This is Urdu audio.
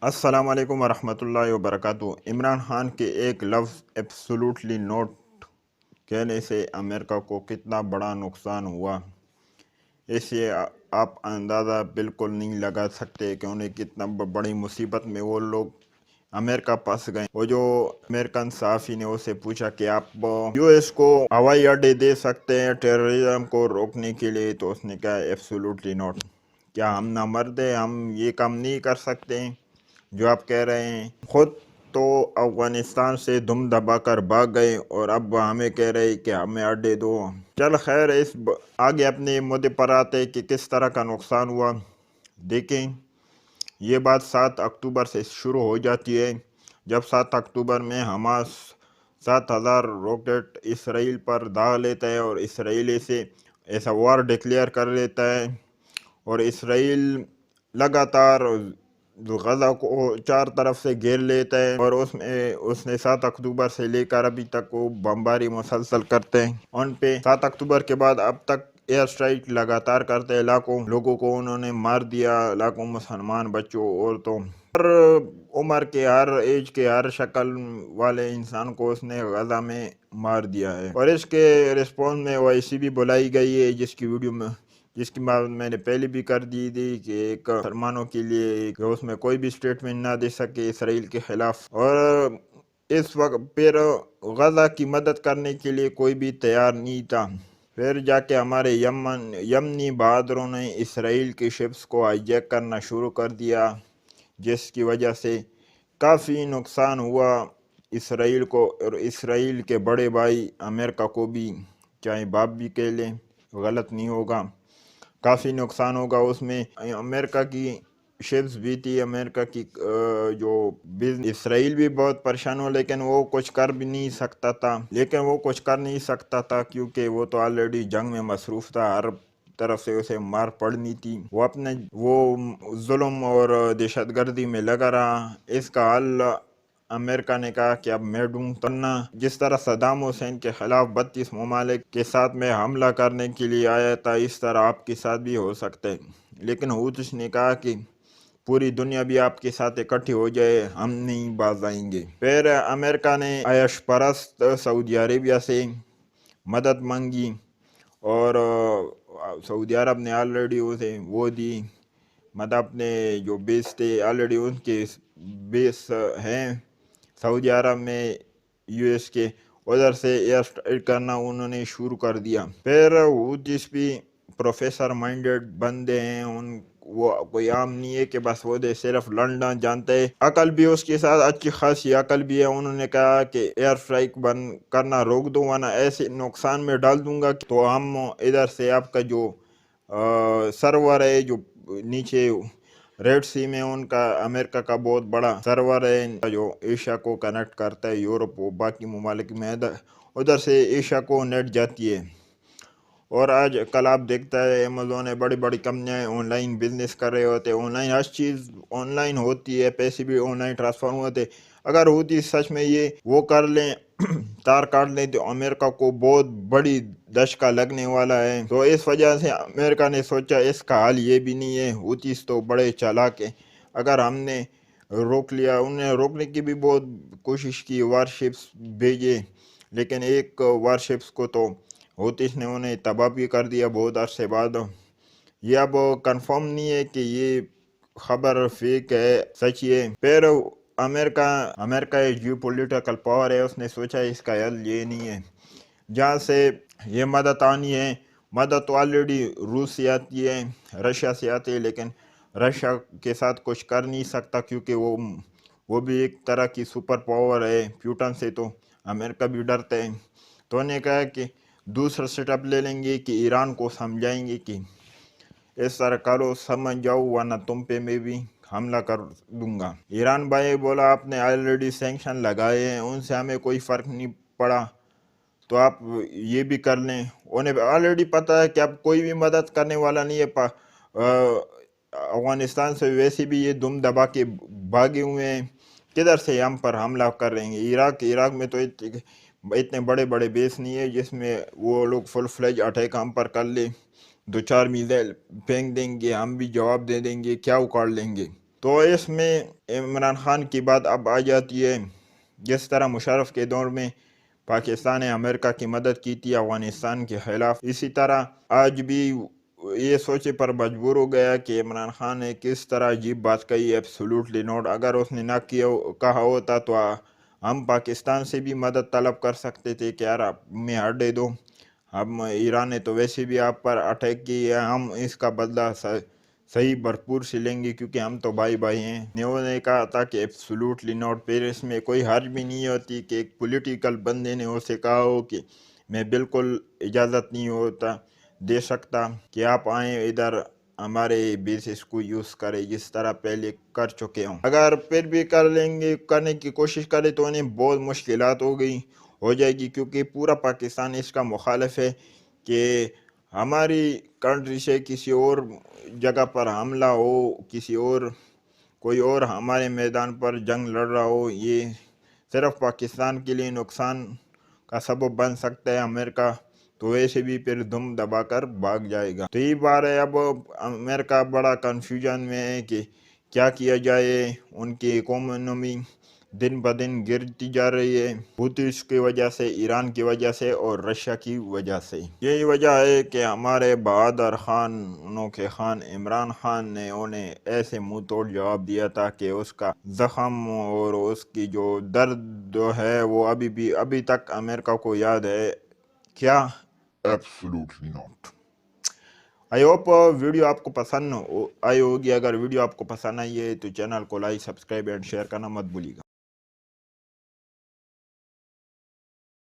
السلام علیکم ورحمۃ اللہ وبرکاتہ۔ عمران خان کے ایک لفظ ایبسولوٹلی نوٹ کہنے سے امریکہ کو کتنا بڑا نقصان ہوا، اس سے آپ اندازہ بالکل نہیں لگا سکتے کہ انہیں کتنا بڑی مصیبت میں وہ لوگ امریکہ پھنس گئے۔ وہ جو امریکن صحافی نے اسے پوچھا کہ آپ یو ایس کو ہوائی اڈے دے سکتے ہیں ٹیررزم کو روکنے کے لیے، تو اس نے کہا ایبسولوٹلی نوٹ۔ کیا ہم نہ مرد ہیں، ہم یہ کام نہیں کر سکتے جو آپ کہہ رہے ہیں؟ خود تو افغانستان سے دم دبا کر بھاگ گئے اور اب ہمیں کہہ رہے کہ ہمیں اڈے دو۔ چل خیر، آگے اپنے مدعے پر آتے کہ کس طرح کا نقصان ہوا۔ دیکھیں، یہ بات 7 اکتوبر سے شروع ہو جاتی ہے، جب 7 اکتوبر میں حماس 7,000 راکٹ اسرائیل پر داغ لیتا ہے اور اسرائیل سے ایسا وار ڈکلیئر کر لیتا ہے، اور اسرائیل لگاتار غزہ کو 4 طرف سے گھیر لیتا ہے، اور اس نے 7 اکتوبر سے لے کر ابھی تک وہ بمباری مسلسل کرتے ہیں ان پہ۔ 7 اکتوبر کے بعد اب تک ایئر اسٹرائک لگاتار کرتے ہیں، لاکھوں لوگوں کو انہوں نے مار دیا، لاکھوں مسلمان بچوں، عورتوں، ہر عمر کے، ہر ایج کے، ہر شکل والے انسان کو اس نے غزہ میں مار دیا ہے۔ اور اس کے رسپونس میں OIC بھی بلائی گئی ہے، جس کی بات میں نے پہلے بھی کر دی تھی کہ ایک مسلمانوں کے لیے کہ اس میں کوئی بھی اسٹیٹمنٹ نہ دے سکے اسرائیل کے خلاف، اور اس وقت پھر غزہ کی مدد کرنے کے لیے کوئی بھی تیار نہیں تھا۔ پھر جا کے ہمارے یمنی بہادروں نے اسرائیل کی شپس کو ہائی جیک کرنا شروع کر دیا، جس کی وجہ سے کافی نقصان ہوا اسرائیل کو، اور اسرائیل کے بڑے بھائی امریکہ کو بھی، چاہے باپ بھی کہہ لیں، غلط نہیں ہوگا، کافی نقصان ہوگا اس میں۔ امریکہ کی شپس بھی تھی، امریکہ کی جو اسرائیل بھی بہت پریشان ہو، لیکن وہ کچھ کر نہیں سکتا تھا کیونکہ وہ تو آلریڈی جنگ میں مصروف تھا، ہر طرف سے اسے مار پڑنی تھی، وہ ظلم اور دہشت گردی میں لگا رہا۔ اس کا حل امریکہ نے کہا کہ اب میں ڈھونڈ کرنا، جس طرح صدام حسین کے خلاف 32 ممالک کے ساتھ میں حملہ کرنے کے لیے آیا تھا، اس طرح آپ کے ساتھ بھی ہو سکتا ہے۔ لیکن حوثیوں نے کہا کہ پوری دنیا بھی آپ کے ساتھ اکٹھی ہو جائے، ہم نہیں باز آئیں گے۔ پھر امریکہ نے عیش پرست سعودی عربیہ سے مدد مانگی، اور سعودی عرب نے آلریڈی اسے وہ دی، مطلب اپنے جو بیس تھے آلریڈی ان کے بیس ہیں سعودی عرب میں، US کے، ادھر سے ایئر اسٹرائک کرنا انہوں نے شروع کر دیا۔ پھر حوثیز بھی پروفیسر مائنڈڈ بندے ہیں، وہ کوئی عام نہیں ہے کہ بس وہ صرف لڑنا جانتے ہیں، عقل بھی اس کے ساتھ اچھی خاصی عقل بھی ہے۔ انہوں نے کہا کہ ایئر اسٹرائک بند کرنا روک دو، ورنہ ایسے نقصان میں ڈال دوں گا تو ہم ادھر سے آپ کا جو سرور ہے جو نیچے ریڈ سی میں ان کا امریکہ کا بہت بڑا سرور ہے جو ایشیا کو کنیکٹ کرتا ہے یورپ و باقی ممالک میں، ادھر سے ایشیا کو نیٹ جاتی ہے۔ اور آج کل آپ دیکھتا ہے ایمیزون ہے، بڑی بڑی کمپنیاں آن لائن بزنس کر رہے ہوتے، آن لائن ہر چیز آن لائن ہوتی ہے، پیسے بھی آن لائن ٹرانسفر ہوتے۔ اگر ہوتی سچ میں یہ وہ کر لیں، تار کاٹ لیں، تو امریکہ کو بہت بڑی دھچکا لگنے والا ہے۔ تو اس وجہ سے امریکہ نے سوچا اس کا حل یہ بھی نہیں ہے، ہوتیز تو بڑے چالاک ہیں، اگر ہم نے روک لیا۔ انہوں نے روکنے کی بھی بہت کوشش کی، وارشپس بھیجے، لیکن ایک وارشپس کو تو ہوتیز نے انہیں تباہ بھی کر دیا بہت عرصے بعد۔ یہ اب کنفرم نہیں ہے کہ یہ خبر فیک ہے سچ ہے۔ پھر امریکہ ایک جیو پولیٹیکل پاور ہے، اس نے سوچا اس کا حل یہ نہیں ہے، جہاں سے یہ مدد آنی ہے، مدد تو آلریڈی روس سے آتی ہے، رشیا سے آتی ہے، لیکن رشیا کے ساتھ کچھ کر نہیں سکتا کیونکہ وہ بھی ایک طرح کی سپر پاور ہے، پیوٹن سے تو امریکہ بھی ڈرتا ہے۔ تو انہوں نے کہا کہ دوسرا سٹیپ لے لیں گے کہ ایران کو سمجھائیں گے کہ اس طرح کرو، سمجھ جاؤ، ورنہ تم پہ میں بھی حملہ کر دوں گا۔ ایران بھائی بولا آپ نے آلریڈی سینکشن لگائے ہیں، ان سے ہمیں کوئی فرق نہیں پڑا، تو آپ یہ بھی کر لیں۔ انہیں آلریڈی پتہ ہے کہ اب کوئی بھی مدد کرنے والا نہیں ہے، افغانستان سے ویسے بھی یہ دم دبا کے بھاگے ہوئے ہیں، کدھر سے ہم پر حملہ کر رہے ہیں؟ عراق میں تو اتنے بڑے بڑے بیس نہیں ہے جس میں وہ لوگ فل فلیج اٹیک ہم پر کر لیں، 2-4 میزائل پھینک دیں گے، ہم بھی جواب دے دیں گے، کیا اکاڑ لیں گے۔ تو اس میں عمران خان کی بات اب آ جاتی ہے. جس طرح مشرف کے دور میں پاکستان نے امریکہ کی مدد کی تھی افغانستان کے خلاف، اسی طرح آج بھی یہ سوچے پر مجبور ہو گیا کہ عمران خان نے کس طرح عجیب بات کہی. Absolutely not. اگر اس نے نہ کہا ہوتا تو ہم پاکستان سے بھی مدد طلب کر سکتے تھے کہ یار آپ میں ہٹ دے دو، ہم ایران نے تو ویسے بھی آپ پر اٹیک کی ہے، ہم اس کا بدلہ صحیح بھرپور سے لیں گے کیونکہ ہم تو بھائی بھائی ہیں. انہوں نے کہا تھا کہ ایبسولوٹلی ناٹ. پھر اس میں کوئی حرج بھی نہیں ہوتی کہ ایک پولیٹیکل بندے نے اسے کہا ہو کہ میں بالکل اجازت نہیں دے سکتا کہ آپ آئیں ادھر ہمارے بیسس کو یوز کرے جس طرح پہلے کر چکے ہوں. اگر پھر بھی کرنے کی کوشش کرے تو انہیں بہت مشکلات ہو جائے گی کیونکہ پورا پاکستان اس کا مخالف ہے کہ ہماری کنٹری سے کسی اور جگہ پر حملہ ہو، کوئی اور ہمارے میدان پر جنگ لڑ رہا ہو. یہ صرف پاکستان کے لیے نقصان کا سبب بن سکتا ہے. امریکہ تو ویسے بھی پھر دم دبا کر بھاگ جائے گا. تو یہ بات ہے، اب امریکہ بڑا کنفیوژن میں ہے کہ کیا کیا جائے. ان کی اکانومی دن بدن گرتی جا رہی ہے، ہوتیز کی وجہ سے، ایران کی وجہ سے اور رشیا کی وجہ سے. یہی وجہ ہے کہ ہمارے بہادر خانوں کے خان عمران خان نے انہیں ایسے منہ توڑ جواب دیا تھا کہ اس کا زخم اور اس کی جو درد ہے وہ ابھی تک امریکہ کو یاد ہے. کیا؟ Absolutely not. I hope video آپ کو پسند آئی ہوگی. اگر ویڈیو آپ کو پسند آئی ہے تو چینل کو لائک، سبسکرائب اینڈ شیئر کرنا مت بھولیے گا.